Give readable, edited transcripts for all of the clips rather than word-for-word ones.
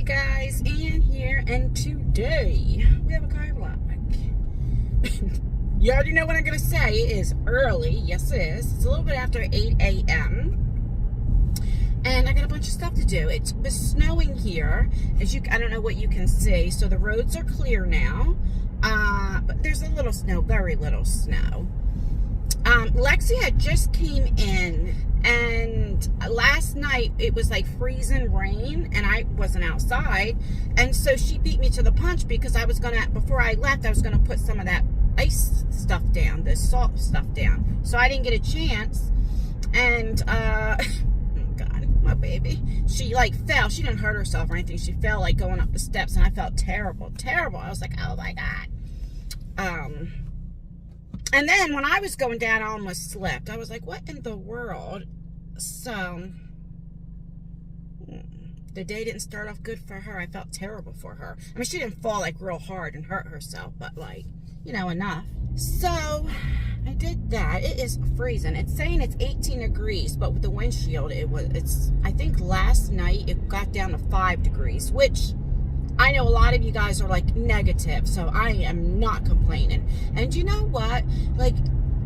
guys, Ann here, and today we have a car vlog. You already know what I'm gonna say. It is early. Yes, it is. It's a little bit after 8 a.m. and I got a bunch of stuff to do. It's been snowing here, I don't know what you can see. So the roads are clear now, but there's a little snow, very little snow. Lexi had just came in, and last night it was like freezing rain, and I wasn't outside, and so she beat me to the punch because before I left, I was gonna put some of that ice stuff down, the salt stuff down. So I didn't get a chance, and oh God, my baby, she like fell. She didn't hurt herself or anything. She fell like going up the steps, and I felt terrible. I was like, oh my God. And then when I was going down, I almost slipped. I was like, what in the world? So the day didn't start off good for her. I felt terrible for her. I mean, she didn't fall like real hard and hurt herself, but like, you know, enough. So I did that. It is freezing. It's saying it's 18 degrees, but with the windshield, I think last night it got down to 5 degrees, which I know a lot of you guys are like negative, so I am not complaining. And you know what? Like,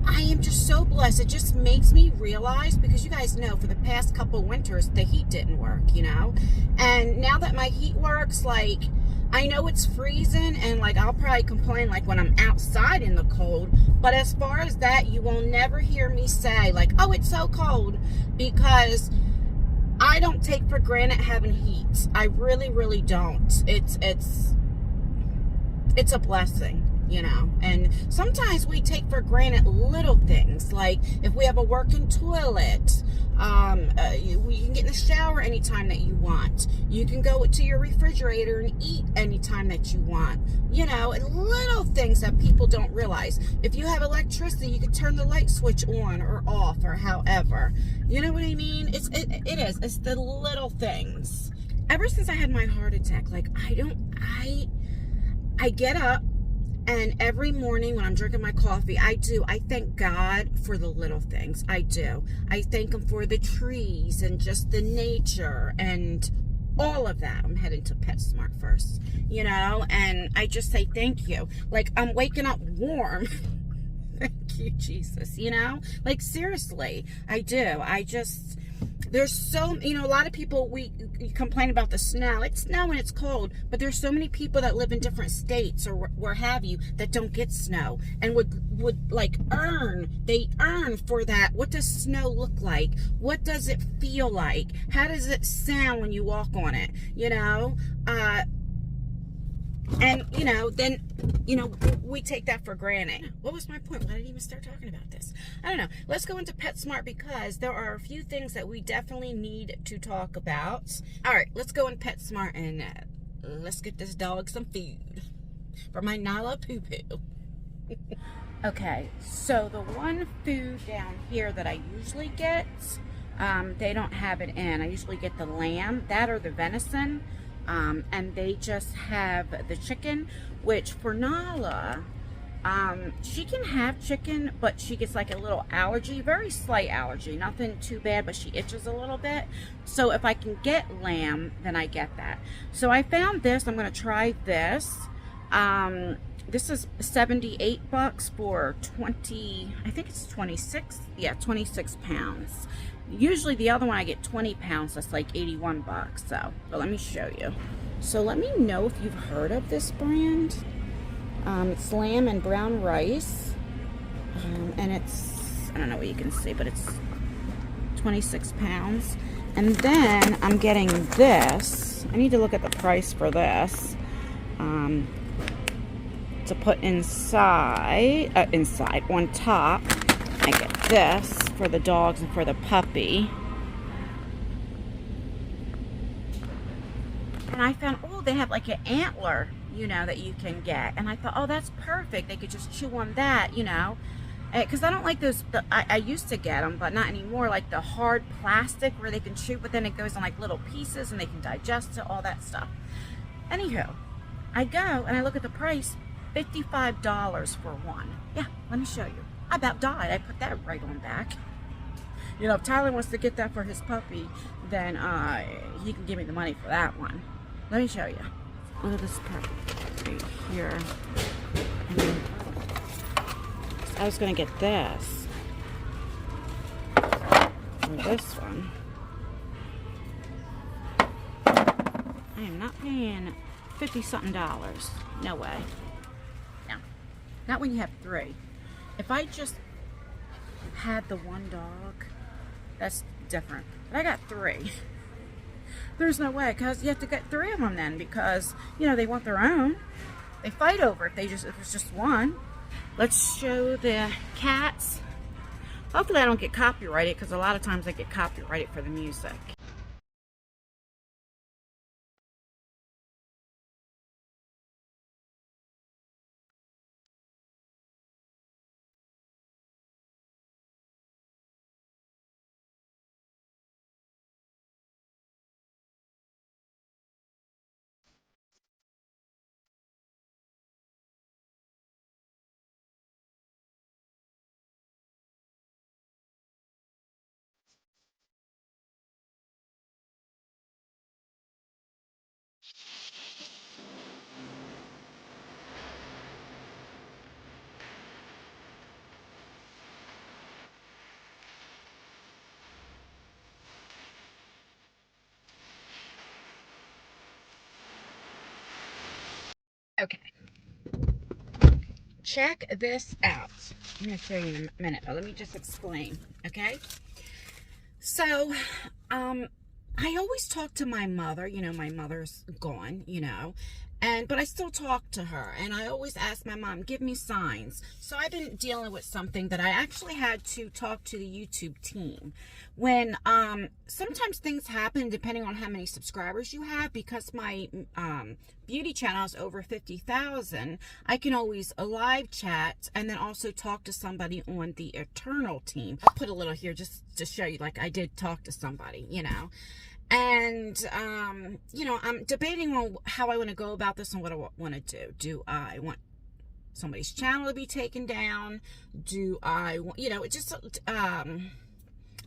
I am just so blessed. It just makes me realize, because you guys know for the past couple winters, the heat didn't work, you know? And now that my heat works, like, I know it's freezing, and like, I'll probably complain like when I'm outside in the cold, but as far as that, you will never hear me say like, oh, it's so cold, because I don't take for granted having heat. I really, really don't. It's a blessing, you know. And sometimes we take for granted little things, like if we have a working toilet, you can get in the shower anytime that you want. You can go to your refrigerator and eat anytime that you want. You know, and little things that people don't realize. If you have electricity, you can turn the light switch on or off or however. You know what I mean? It is. It's the little things. Ever since I had my heart attack, like I get up, and every morning when I'm drinking my coffee, I thank God for the little things. I do. I thank Him for the trees and just the nature and all of that. I'm heading to PetSmart first, you know, and I just say thank you. Like, I'm waking up warm. Thank you, Jesus, you know? Like, seriously, I do. There's so, you know, a lot of people, we complain about the snow. It's snow and it's cold, but there's so many people that live in different states or where have you that don't get snow and would like they earn for that. What does snow look like? What does it feel like? How does it sound when you walk on it? You know, and, you know, then, you know, we take that for granted. What was my point? Why did I even start talking about this? I don't know. Let's go into PetSmart because there are a few things that we definitely need to talk about. All right, let's go in PetSmart and let's get this dog some food for my Nala poo-poo. Okay, so the one food down here that I usually get, they don't have it in. I usually get the lamb, that or the venison. And they just have the chicken, which for Nala, she can have chicken, but she gets like a little allergy, very slight allergy, nothing too bad, but she itches a little bit. So if I can get lamb, then I get that. So I found this. I'm going to try this. This is 78 bucks for 20, I think it's 26. Yeah, 26 pounds. Usually the other one I get 20 pounds, that's like 81 bucks. So, but let me show you. So let me know if you've heard of this brand. It's lamb and brown rice. And it's, I don't know what you can see, but it's 26 pounds. And then I'm getting this. I need to look at the price for this. To put inside on top. I get this for the dogs and for the puppy. And I found, oh, they have like an antler, you know, that you can get. And I thought, oh, that's perfect. They could just chew on that, you know. Because I don't like those, I used to get them, but not anymore, like the hard plastic where they can chew, but then it goes in like little pieces and they can digest it, all that stuff. Anywho, I go and I look at the price, $55 for one. Yeah, let me show you. I about died. I put that right on back. You know, if Tyler wants to get that for his puppy, then he can give me the money for that one. Let me show you. Look at this part right here. And then I was going to get this. Or this one. I am not paying $50-something. No way. No. Not when you have 3. If I just had the one dog, that's different. But I got 3. There's no way, because you have to get 3 of them then, because, you know, they want their own. They fight over it if it's just one. Let's show the cats. Hopefully I don't get copyrighted, because a lot of times I get copyrighted for the music. Okay. Check this out. I'm going to show you in a minute, but let me just explain, okay? So, I always talk to my mother. You know, my mother's gone, you know, but I still talk to her, and I always ask my mom, give me signs. So I've been dealing with something that I actually had to talk to the YouTube team. When sometimes things happen depending on how many subscribers you have, because my beauty channel is over 50,000. I can always live chat and then also talk to somebody on the Eternal team. I'll put a little here just to show you, like, I did talk to somebody, you know. And, you know, I'm debating on how I want to go about this and what I want to do. Do I want somebody's channel to be taken down? Do I want, you know, it just,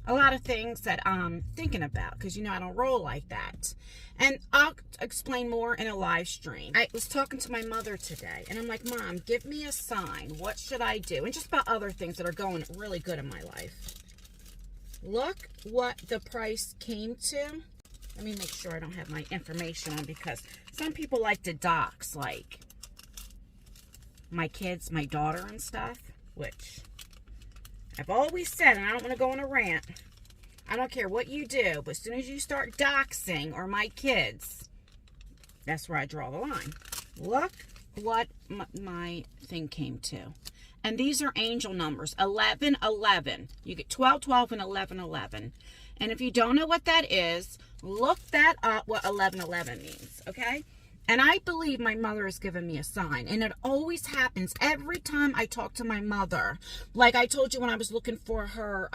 a lot of things that I'm thinking about, because, you know, I don't roll like that. And I'll explain more in a live stream. I was talking to my mother today, and I'm like, Mom, give me a sign. What should I do? And just about other things that are going really good in my life. Look what the price came to. Let me make sure I don't have my information on, because some people like to dox, like, my kids, my daughter and stuff, which I've always said, and I don't want to go on a rant, I don't care what you do, but as soon as you start doxing, or my kids, that's where I draw the line. Look what my thing came to. And these are angel numbers, 1111. You get 1212 and 1111. And if you don't know what that is, look that up, what 1111 means, okay? And I believe my mother has given me a sign. And it always happens every time I talk to my mother. Like I told you when I was looking for her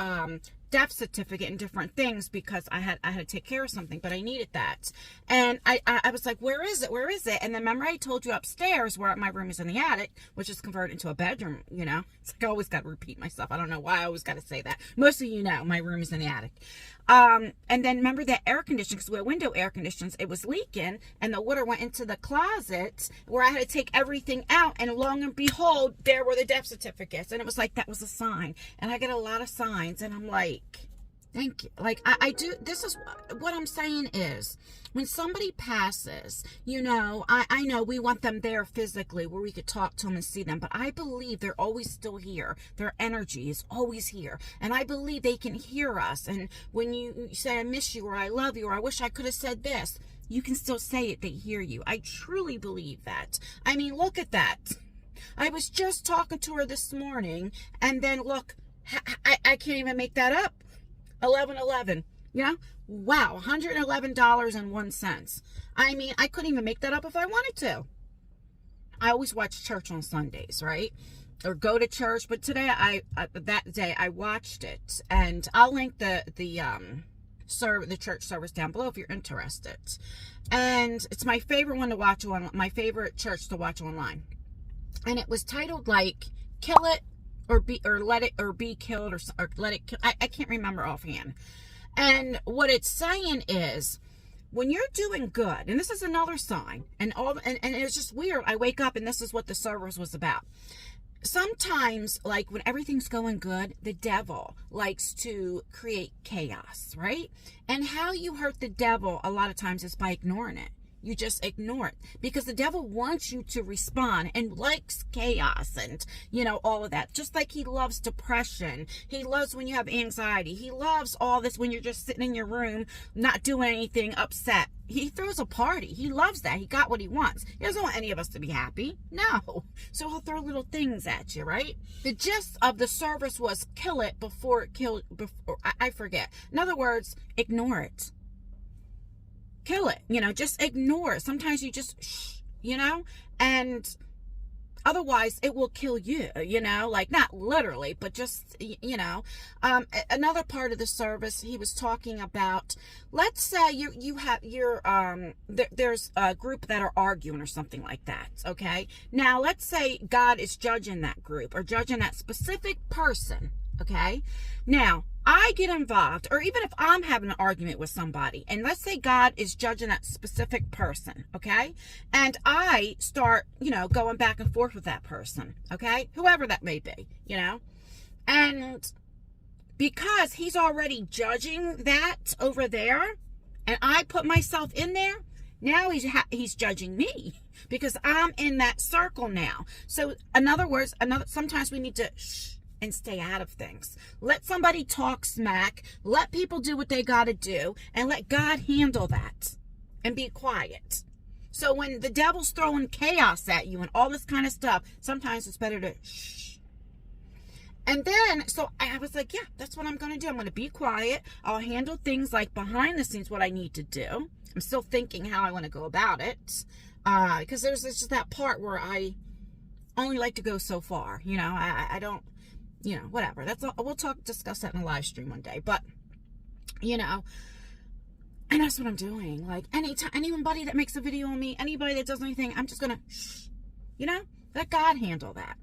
death certificate and different things, because I had to take care of something, but I needed that. And I was like, where is it? Where is it? And then remember I told you upstairs, where my room is in the attic, which is converted into a bedroom, you know? It's like I always got to repeat myself. I don't know why I always got to say that. Most of you know my room is in the attic. And then remember that air conditioner, because we had window air conditions, it was leaking, and the water went into the closet where I had to take everything out, and lo and behold, there were the death certificates. And it was like, that was a sign. And I get a lot of signs, and I'm like, thank you. Like, I do, this is what I'm saying is, when somebody passes, you know, I know we want them there physically where we could talk to them and see them, but I believe they're always still here. Their energy is always here. And I believe they can hear us. And when you say, I miss you, or I love you, or I wish I could have said this, you can still say it. They hear you. I truly believe that. I mean, look at that. I was just talking to her this morning, and then look, I can't even make that up. 1111, you know? Wow, $111.01. I mean, I couldn't even make that up if I wanted to. I always watch church on Sundays, right? Or go to church, but today that day I watched it, and I'll link the church service down below if you're interested. And it's my favorite one to watch on, my favorite church to watch online. And it was titled like "Kill It," or let it, or be killed, or let it kill. I can't remember offhand. And what it's saying is, when you're doing good, and this is another sign, and it's just weird. I wake up and this is what the service was about. Sometimes, like when everything's going good, the devil likes to create chaos, right? And how you hurt the devil a lot of times is by ignoring it. You just ignore it because the devil wants you to respond and likes chaos and, you know, all of that. Just like he loves depression. He loves when you have anxiety. He loves all this when you're just sitting in your room, not doing anything, upset. He throws a party. He loves that. He got what he wants. He doesn't want any of us to be happy. No. So he'll throw little things at you, right? The gist of the service was kill it before it killed, I forget. In other words, ignore it. Kill it, you know, just ignore it. Sometimes you just, you know, and otherwise it will kill you, you know, like not literally, but just, you know. Another part of the service, he was talking about, let's say there's a group that are arguing or something like that, okay? Now, let's say God is judging that group or judging that specific person, okay? Now, I get involved, or even if I'm having an argument with somebody, and let's say God is judging that specific person, okay? And I start, you know, going back and forth with that person, okay? Whoever that may be, you know? And because he's already judging that over there, and I put myself in there, now he's judging me because I'm in that circle now. So, in other words, sometimes we need to and stay out of things. Let somebody talk smack. Let people do what they got to do. And let God handle that. And be quiet. So when the devil's throwing chaos at you and all this kind of stuff, sometimes it's better to shh. And then, so I was like, yeah, that's what I'm going to do. I'm going to be quiet. I'll handle things like behind the scenes, what I need to do. I'm still thinking how I want to go about it. Because there's just that part where I only like to go so far. You know, I don't, you know, whatever. That's all. We'll discuss that in a live stream one day. But, you know, and that's what I'm doing. Like, anybody that makes a video on me, anybody that does anything, I'm just going to, you know, let God handle that.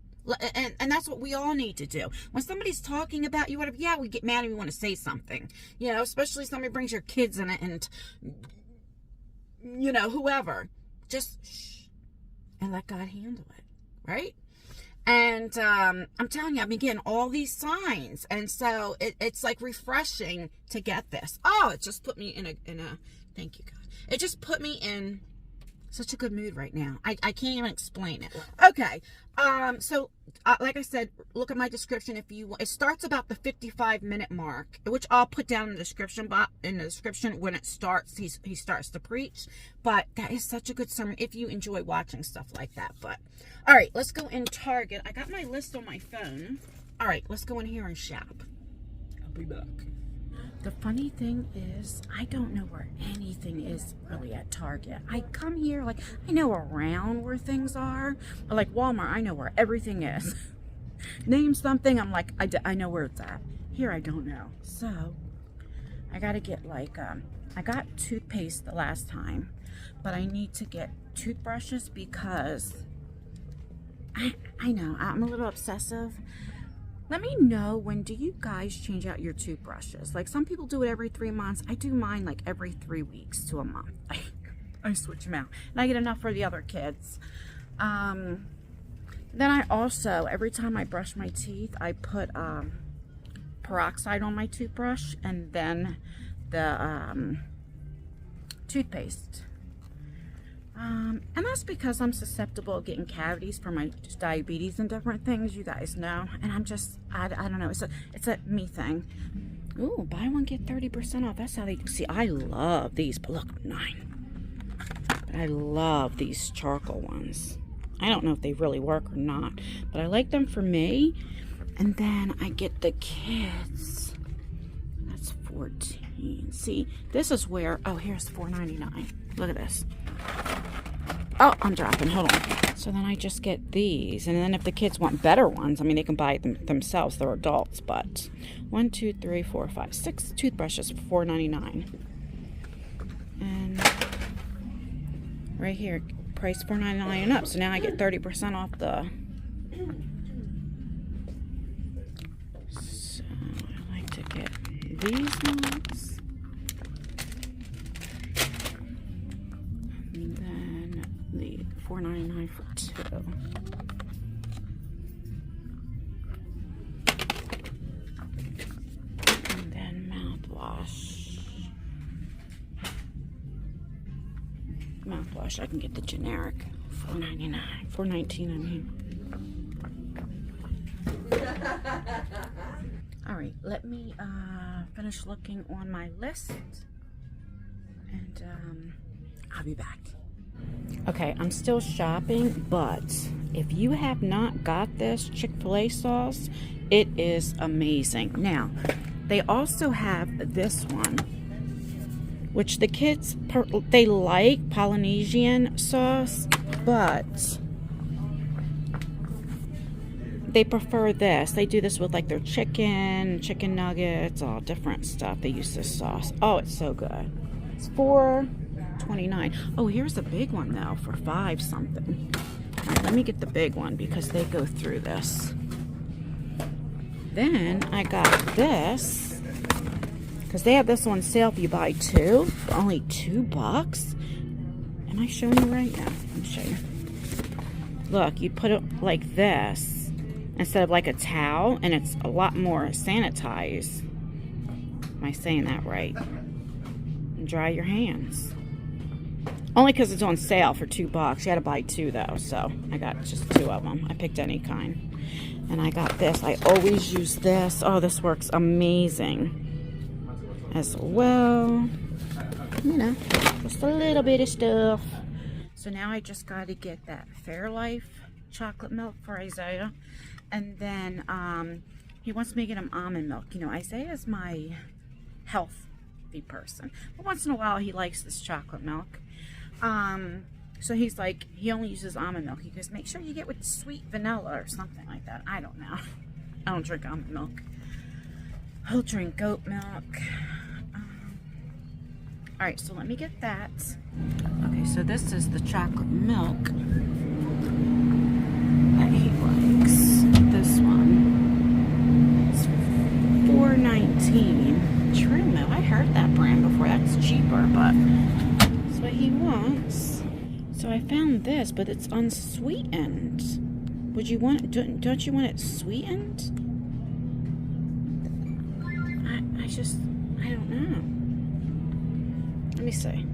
And that's what we all need to do. When somebody's talking about you, whatever, yeah, we get mad and we want to say something. You know, especially somebody brings your kids in it and, you know, whoever. Just and let God handle it. Right? And I'm telling you, I've been getting all these signs. And so it's like refreshing to get this. Oh, it just put me in a thank you, God. It just put me in such a good mood right now. I can't even explain it. Okay. So like I said, look at my description if you want. It starts about the 55-minute mark, which I'll put down in the description when it starts. He starts to preach. But that is such a good sermon if you enjoy watching stuff like that. But all right, let's go in Target. I got my list on my phone. All right, let's go in here and shop. I'll be back. The funny thing is, I don't know where anything is really at Target. I come here, like, I know around where things are. Like Walmart, I know where everything is. Name something, I'm like, I know where it's at. Here, I don't know. So, I gotta get, like, I got toothpaste the last time. But I need to get toothbrushes because, I know, I'm a little obsessive. Let me know, when do you guys change out your toothbrushes? Like, some people do it every 3 months. I do mine like every 3 weeks to a month. I switch them out. And I get enough for the other kids. Then I also, every time I brush my teeth, I put peroxide on my toothbrush and then the toothpaste. And that's because I'm susceptible to getting cavities from my diabetes and different things, you guys know. And I'm just, I don't know, it's a me thing. Ooh, buy one, get 30% off. That's how they do. See, I love these, but look, 9. But I love these charcoal ones. I don't know if they really work or not, but I like them for me. And then I get the kids. That's 14. See, this is where, oh, here's $4.99. Look at this. Oh, I'm dropping. Hold on. So then I just get these. And then if the kids want better ones, I mean, they can buy them themselves. They're adults. But 1, 2, 3, 4, 5, 6 toothbrushes for $4.99. And right here, price $4.99 and up. So now I get 30% off the... So I like to get these ones. And then the $4.99 for 2. And then mouthwash. Mouthwash, I can get the generic. $4.99. $4.19, I mean. Alright, let me finish looking on my list. And I'll be back. Okay, I'm still shopping, but if you have not got this Chick-fil-A sauce, it is amazing. Now, they also have this one, which the kids, they like Polynesian sauce, but they prefer this. They do this with like their chicken nuggets, all different stuff. They use this sauce. Oh, it's so good. It's $4.29. Oh, here's a big one though for $5 something. All right, let me get the big one because they go through this. Then I got this because they have this on sale if you buy 2 for only $2. Am I showing you right now? Let me show you. Look, you put it like this instead of like a towel, and it's a lot more sanitized. Am I saying that right? And dry your hands. Only because it's on sale for $2. You had to buy 2 though, so I got just 2 of them. I picked any kind. And I got this. I always use this. Oh, this works amazing as well. You know, just a little bit of stuff. So now I just got to get that Fairlife chocolate milk for Isaiah. And then he wants me to get him almond milk. You know, Isaiah's my healthy person. But once in a while, he likes this chocolate milk. So he's like, he only uses almond milk. He goes, make sure you get with sweet vanilla or something like that. I don't know. I don't drink almond milk. He'll drink goat milk. Alright, so let me get that. Okay, so this is the chocolate milk that he likes. This one. It's $4.19. True Milk. I heard that brand before. That's cheaper, but that's what he wants. So I found this, but it's unsweetened. Would you want? Don't you want it sweetened? I don't know. Let me see.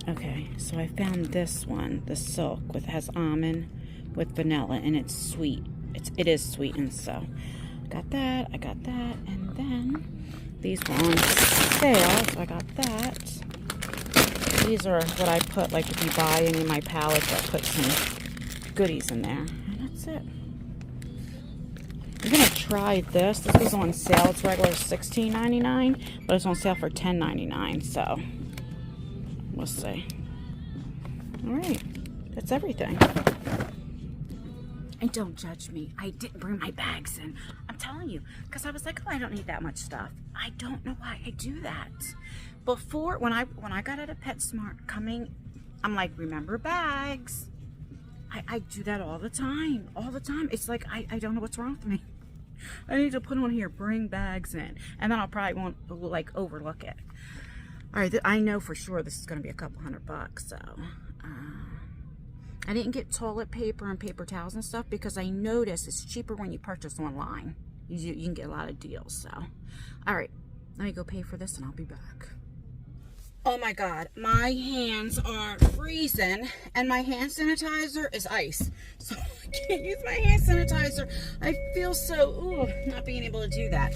Okay, so I found this one, the Silk, with has almond with vanilla, and it's sweet. It is sweetened, so I got that, and then these were on sale, so I got that. These are what I put, like if you buy any of my palettes, I put some goodies in there, and that's it. I'm gonna try this. This was on sale. It's regular $16.99, but it's on sale for $10.99, so we'll see. Alright, that's everything. And don't judge me. I didn't bring my bags in. I'm telling you, because I was like, oh, I don't need that much stuff. I don't know why I do that. Before, when I got out of PetSmart coming, I'm like, remember bags. I do that all the time. All the time. It's like, I don't know what's wrong with me. I need to put on here, bring bags in. And then I'll probably won't, like, overlook it. Alright, I know for sure this is going to be a couple $100, so. I didn't get toilet paper and paper towels and stuff because I noticed it's cheaper when you purchase online. You can get a lot of deals, so. Alright, let me go pay for this and I'll be back. Oh my god, my hands are freezing and my hand sanitizer is ice. So I can't use my hand sanitizer. I feel so, not being able to do that.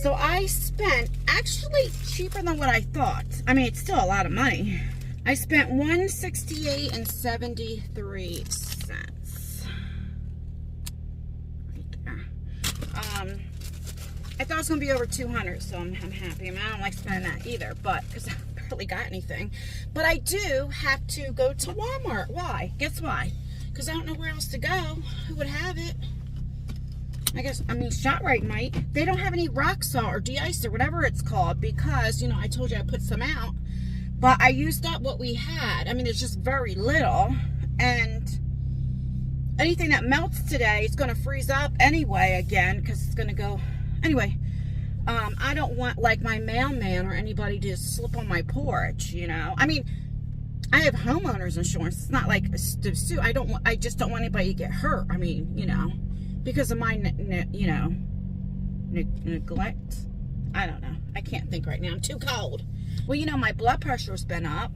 So I spent, actually cheaper than what I thought. I mean, it's still a lot of money. I spent $168.73. Right there. I thought it was going to be over $200, so I'm happy. I mean, I don't like spending that either, but because I barely got anything. But I do have to go to Walmart. Why? Guess why? Because I don't know where else to go. Who would have it? I guess, I mean, ShopRite might. They don't have any rock salt or de-ice or whatever it's called because, you know, I told you I put some out. But I used up what we had. I mean, there's just very little. And anything that melts today is going to freeze up anyway again because it's going to go... Anyway, I don't want, like, my mailman or anybody to slip on my porch, you know. I mean, I have homeowners insurance. It's not like to sue. I just don't want anybody to get hurt. I mean, you know, because of my, you know, neglect. I don't know. I can't think right now. I'm too cold. Well, you know, my blood pressure's been up,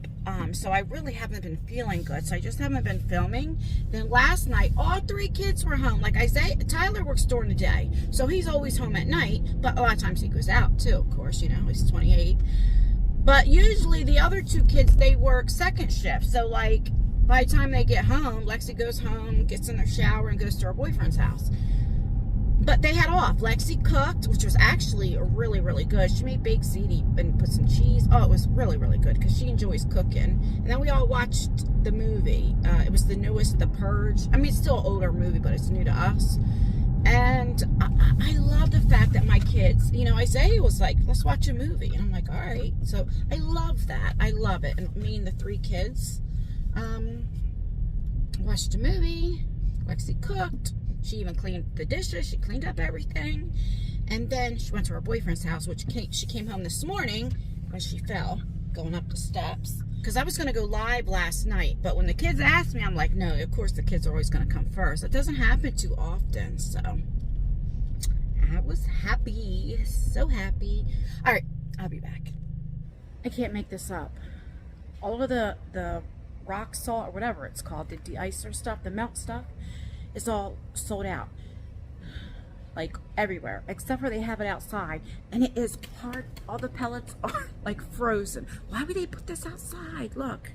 so I really haven't been feeling good. So I just haven't been filming. Then last night, all 3 kids were home. Like I say, Tyler works during the day, so he's always home at night. But a lot of times he goes out too, of course. You know, he's 28. But usually the other 2 kids, they work second shift. So like by the time they get home, Lexi goes home, gets in their shower, and goes to her boyfriend's house. But they had off. Lexi cooked, which was actually really, really good. She made baked ziti and put some cheese. Oh, it was really, really good because she enjoys cooking. And then we all watched the movie. It was the newest, The Purge. I mean, it's still an older movie, but it's new to us. And I love the fact that my kids, you know, Isaiah was like, let's watch a movie. And I'm like, all right. So I love that. I love it. And me and the 3 kids watched a movie. Lexi cooked. She even cleaned the dishes. She cleaned up everything. And then she went to her boyfriend's house, which she came home this morning when she fell going up the steps. Because I was going to go live last night. But when the kids asked me, I'm like, no, of course the kids are always going to come first. It doesn't happen too often. So I was happy. So happy. All right. I'll be back. I can't make this up. All of the rock salt or whatever it's called, the de-icer stuff, the melt stuff, it's all sold out, like everywhere, except for they have it outside, and it is hard. All the pellets are like frozen. Why would they put this outside? Look,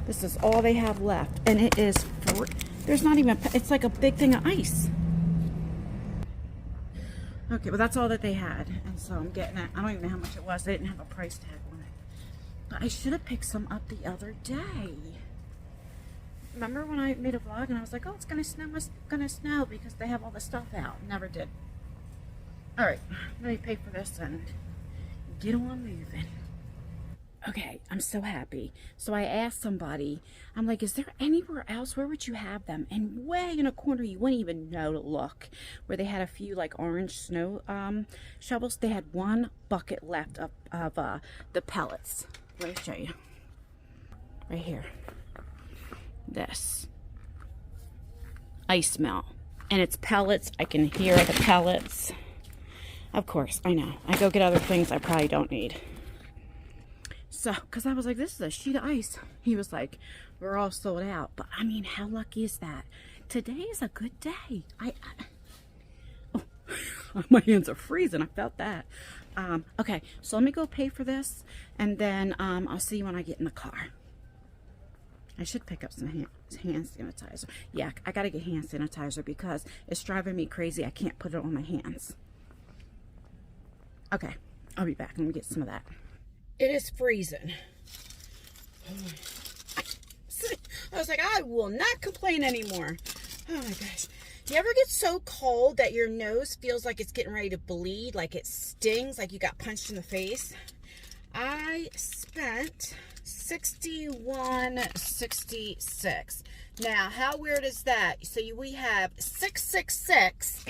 this is all they have left, and it is there's not even, it's like a big thing of ice. Okay, well that's all that they had, and so I'm getting it. I don't even know how much it was. They didn't have a price tag on it, but I should have picked some up the other day. Remember when I made a vlog and I was like, oh, it's gonna snow because they have all the stuff out. Never did. All right, let me pay for this and get on moving. Okay, I'm so happy. So I asked somebody, I'm like, is there anywhere else? Where would you have them? And way in a corner, you wouldn't even know to look, where they had a few like orange snow shovels. They had 1 bucket left of the pellets. Let me show you. Right here. This ice melt, and it's pellets. I can hear the pellets. Of course, I know. I go get other things I probably don't need. So, because I was like, this is a sheet of ice. He was like, we're all sold out. But I mean, how lucky is that? Today is a good day. Oh, my hands are freezing. I felt that. Okay, so let me go pay for this, and then I'll see you when I get in the car. I should pick up some hand sanitizer. Yeah, I gotta get hand sanitizer because it's driving me crazy. I can't put it on my hands. Okay, I'll be back. Let me get some of that. It is freezing. I was like, I will not complain anymore. Oh my gosh. You ever get so cold that your nose feels like it's getting ready to bleed, like it stings, like you got punched in the face? I spent $61.66. Now, how weird is that? So we have 666.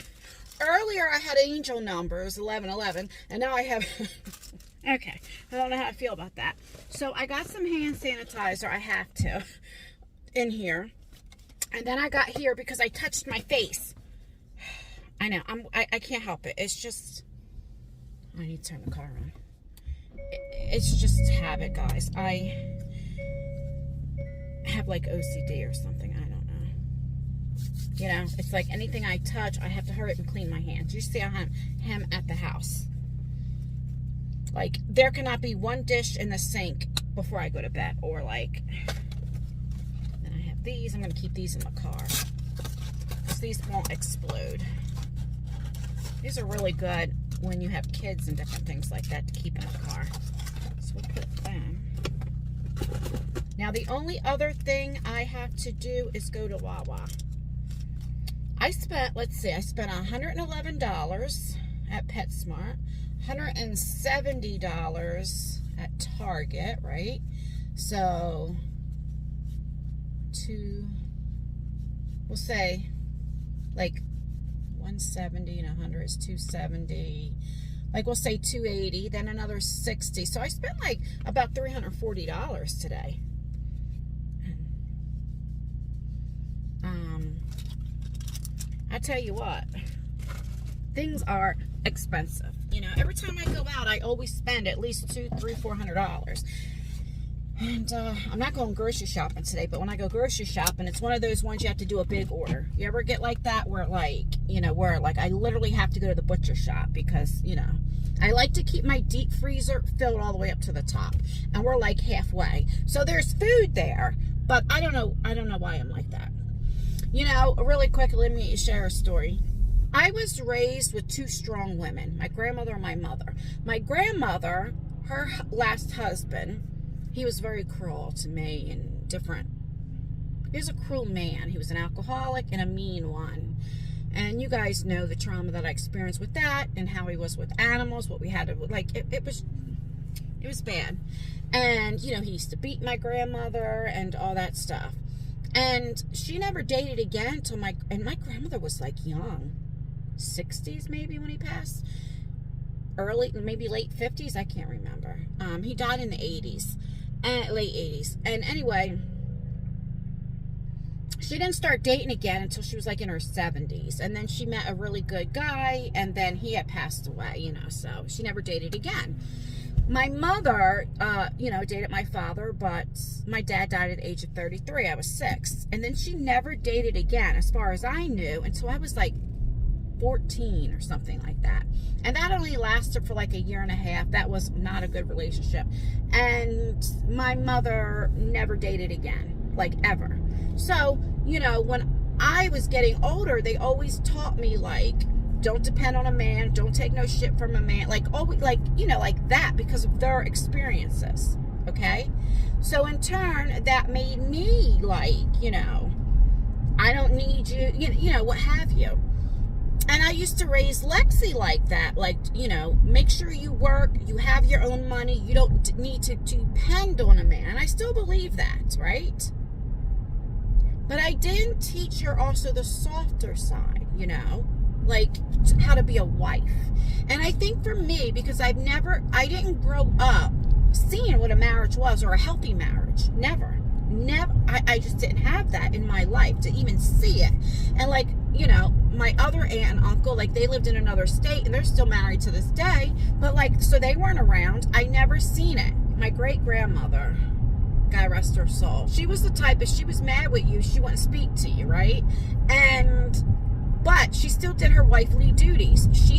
Earlier, I had angel numbers, 1111, and now I have... Okay, I don't know how I feel about that. So I got some hand sanitizer. I have to in here, and then I got here because I touched my face. I know. I can't help it. It's just... I need to turn the car on. It's just habit, guys. I have like OCD or something. I don't know. You know, it's like anything I touch, I have to hurry up and clean my hands. You see how I'm at the house. Like, there cannot be one dish in the sink before I go to bed. Or like, then I have these. I'm going to keep these in the car, because these won't explode. These are really good when you have kids and different things like that to keep in the car. So we'll put them. Now the only other thing I have to do is go to Wawa. I spent, let's see, I spent $111 at PetSmart, $170 at Target, right? So, we'll say, like, 170 and 100 is 270. Like, we'll say 280, then another 60. So I spent like about $340 today. I tell you what, things are expensive. You know, every time I go out, I always spend at least $200, $300, $400. And I'm not going grocery shopping today, but when I go grocery shopping, it's one of those ones you have to do a big order. You ever get like that where like, you know, where like I literally have to go to the butcher shop because, you know, I like to keep my deep freezer filled all the way up to the top. And we're like halfway. So there's food there, but I don't know why I'm like that. You know, really quick, let me share a story. I was raised with two strong women, my grandmother and my mother. My grandmother, her last husband, he was very cruel to me and different. He was a cruel man. He was an alcoholic and a mean one. And you guys know the trauma that I experienced with that and how he was with animals, what we had to, like, it was bad. And, you know, he used to beat my grandmother and all that stuff. And she never dated again until my grandmother was like young, 60s maybe when he passed. Early, maybe late 50s, I can't remember. He died in the 80s. Late 80s. And anyway, she didn't start dating again until she was like in her 70s. And then she met a really good guy, and then he had passed away, you know, so she never dated again. My mother, you know, dated my father, but my dad died at the age of 33. I was 6. And then she never dated again, as far as I knew, until I was like 14 or something like that. And that only lasted for like a year and a half. That was not a good relationship. And my mother never dated again, like ever. So, you know, when I was getting older, they always taught me, like, don't depend on a man, don't take no shit from a man, like, always, like, you know, like that, because of their experiences. Okay? So in turn, that made me like, you know, I don't need you, you know, what have you. And I used to raise Lexi like that. Like, you know, make sure you work, you have your own money, you don't need to depend on a man. And I still believe that, right? But I didn't teach her also the softer side, you know, like how to be a wife. And I think for me, because I didn't grow up seeing what a marriage was or a healthy marriage. Never. I just didn't have that in my life to even see it. And like, you know, my other aunt and uncle, like they lived in another state and they're still married to this day, but like, so they weren't around. I never seen it. My great grandmother, God rest her soul, she was the type, if she was mad with you, she wouldn't speak to you, right? But she still did her wifely duties. She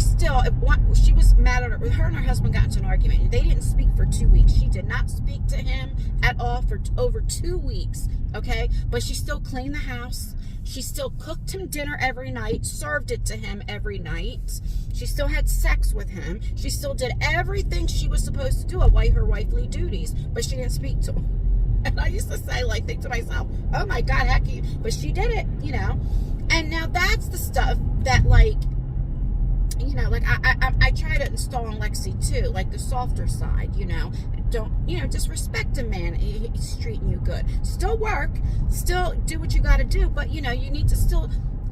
was mad at her and her husband got into an argument. They didn't speak for 2 weeks. She did not speak to him at all for over 2 weeks, okay? But she still cleaned the house. She still cooked him dinner every night, served it to him every night. She still had sex with him. She still did everything she was supposed to do, her wifely duties, but she didn't speak to him. And I used to say, like, think to myself, oh my God, heck, but she did it, you know? And now that's the stuff that, like, you know, like I try to install in Lexi too, like the softer side, you know. Don't, you know, just respect a man. He's treating you good. Still work, still do what you got to do, but, you know, you need to still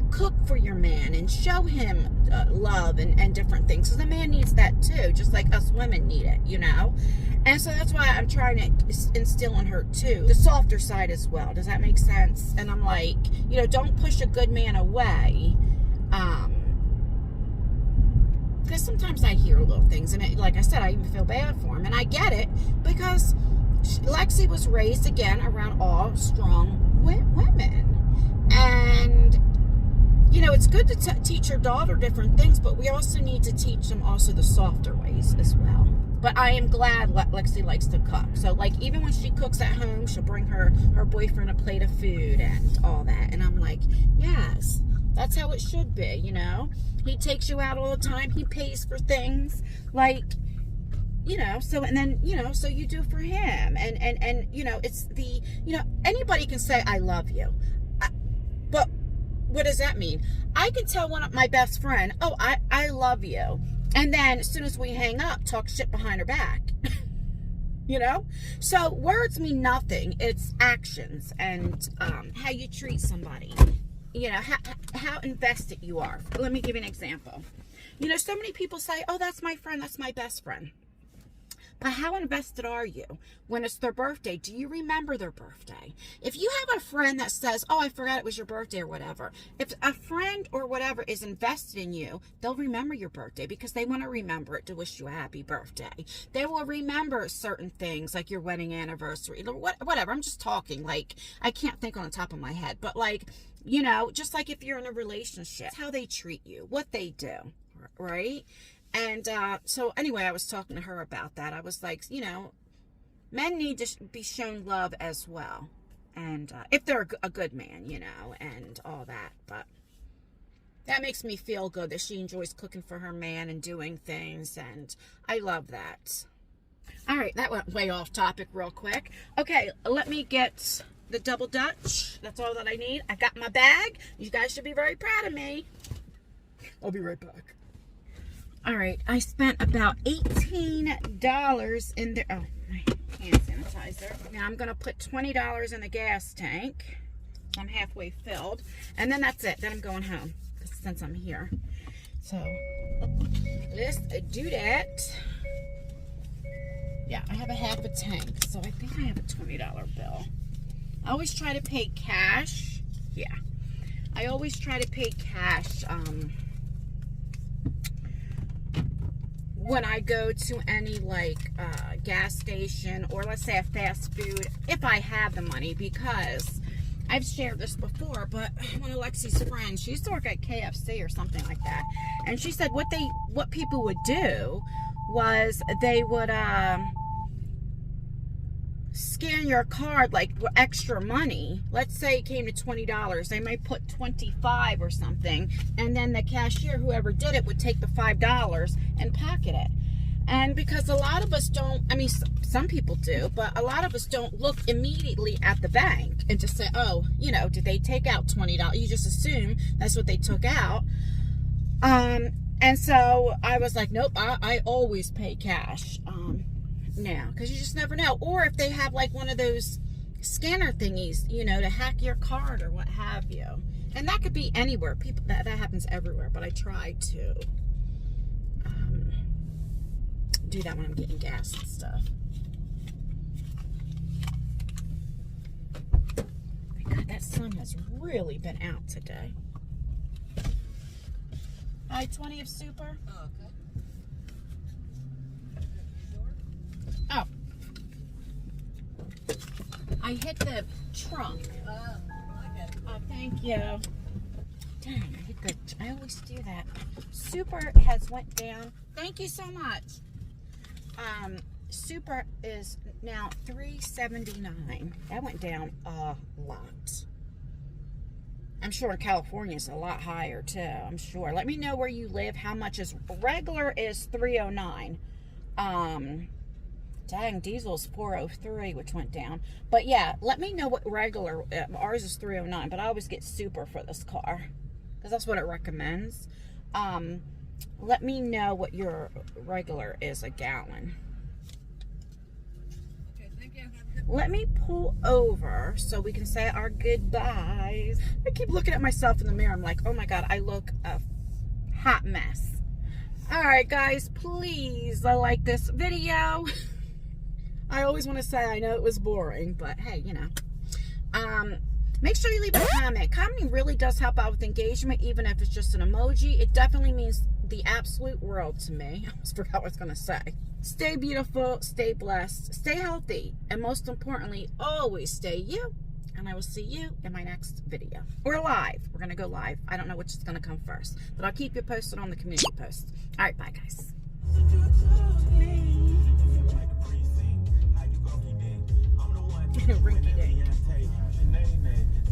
cook for your man and show him love and different things. Because the man needs that too, just like us women need it, you know. And so that's why I'm trying to instill in her too the softer side as well. Does that make sense? And I'm like, you know, don't push a good man away. Because sometimes I hear little things, and like I said, I even feel bad for him, and I get it, because Lexi was raised again around all strong women, and you know, it's good to teach your daughter different things, but we also need to teach them also the softer ways as well. But I am glad Lexi likes to cook. So, like, even when she cooks at home, she'll bring her boyfriend a plate of food and all that. And I'm like, yes, that's how it should be, you know? He takes you out all the time. He pays for things. Like, you know, so, and then, you know, so you do for him. And you know, it's the, you know, anybody can say, I love you. But what does that mean? I can tell one of my best friend, oh, I love you. And then as soon as we hang up, talk shit behind her back. You know? So words mean nothing. It's actions and how you treat somebody. You know, how invested you are. Let me give you an example. You know, so many people say, oh, that's my friend. That's my best friend. But how invested are you? When it's their birthday, do you remember their birthday? If you have a friend that says, oh, I forgot it was your birthday or whatever, if a friend or whatever is invested in you, they'll remember your birthday because they want to remember it to wish you a happy birthday. They will remember certain things like your wedding anniversary, whatever. I'm just talking, like, I can't think on the top of my head, but like, you know, just like if you're in a relationship, how they treat you, what they do, right? And so anyway, I was talking to her about that. I was like, you know, men need to be shown love as well. And if they're a good man, you know, and all that. But that makes me feel good that she enjoys cooking for her man and doing things. And I love that. All right, that went way off topic real quick. Okay, let me get the double Dutch. That's all that I need. I got my bag. You guys should be very proud of me. I'll be right back. All right, I spent about $18 in there. Oh, my hand sanitizer. Now I'm going to put $20 in the gas tank. I'm halfway filled. And then that's it. Then I'm going home since I'm here. So, let's do that. Yeah, I have a half a tank. So I think I have a $20 bill. I always try to pay cash. Yeah. I always try to pay cash. When I go to any like gas station or let's say a fast food, if I have the money, because I've shared this before, but one of Lexi's friends, she used to work at KFC or something like that, and she said what people would do was they would scan your card like extra money. Let's say it came to $20, they might put 25 or something, and then the cashier, whoever did it, would take the $5 and pocket it. And because a lot of us don't, I mean, some people do, but a lot of us don't look immediately at the bank and just say, oh, you know, did they take out $20? You just assume that's what they took out. And so I was like, nope, I always pay cash now, because you just never know. Or if they have like one of those scanner thingies, you know, to hack your card or what have you. And that could be anywhere. People that happens everywhere, but I try to do that when I'm getting gas and stuff. My God, that sun has really been out today. Hi, 20 of super. Oh, okay. Oh. I hit the trunk. I get it. Oh, thank you. Dang, I hit the, I always do that. Super has went down. Thank you so much. Super is now $3.79. That went down a lot. I'm sure California is a lot higher too. I'm sure. Let me know where you live. How much is regular is $3.09. Dang, diesel's $4.03, which went down. But yeah, let me know what regular. Ours is $3.09, but I always get super for this car because that's what it recommends. Let me know what your regular is a gallon. Okay, thank you. Have a good Let me pull over so we can say our goodbyes. I keep looking at myself in the mirror. I'm like, oh my God, I look a hot mess. All right, guys, please like this video. I always want to say I know it was boring, but hey, you know. Make sure you leave a comment. Commenting really does help out with engagement, even if it's just an emoji. It definitely means the absolute world to me. I almost forgot what I was going to say. Stay beautiful, stay blessed, stay healthy, and most importantly, always stay you. And I will see you in my next video. We're live. We're going to go live. I don't know which is going to come first, but I'll keep you posted on the community post. All right, bye, guys. Rinky dink.